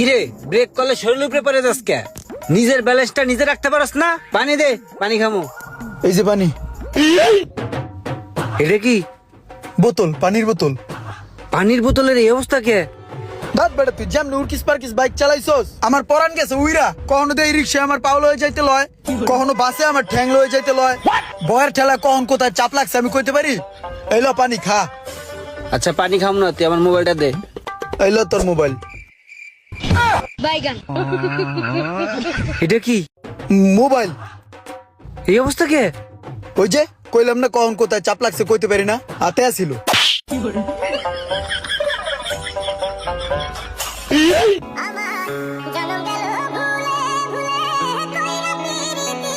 কিরে ব্রেক করলে শরীর উপরে পড়ে যাস কে? নিজের ব্যালেন্সটা নিজে রাখতে পারস না? পানি দে, পানি খামো। এই যে পানি। এটা কি? বোতল, পানির বোতল। পানির বোতলের এই অবস্থা কে? দাঁত বেড়া তুই যেমন উর্কিস পার্কিস বাইক চালাইছস আমার পরান গেছে উইরা। কখনো তো এই রিক্সা আমার পাও লয়ে যাইতে লয়, কখনো বাসে আমার ঠ্যাং লয়ে যাইতে লয়। বয়ের ঠেলা কখন কোথায় চাপ লাগছে আমি কইতে পারি? এইলো পানি খা। আচ্ছা পানি খাম না, তুই আমার মোবাইলটা দে। এইলো তোর মোবাইল। বাইগান। এটা কি? মোবাইল। এই অবস্থা কে? ওই যে কইলাম না কখন কোথায় চাপ লাগছে কইতে পারি না, হাতে আসিল। আমার জনম গেল ভুলে ভুলে কইরা পিরিতি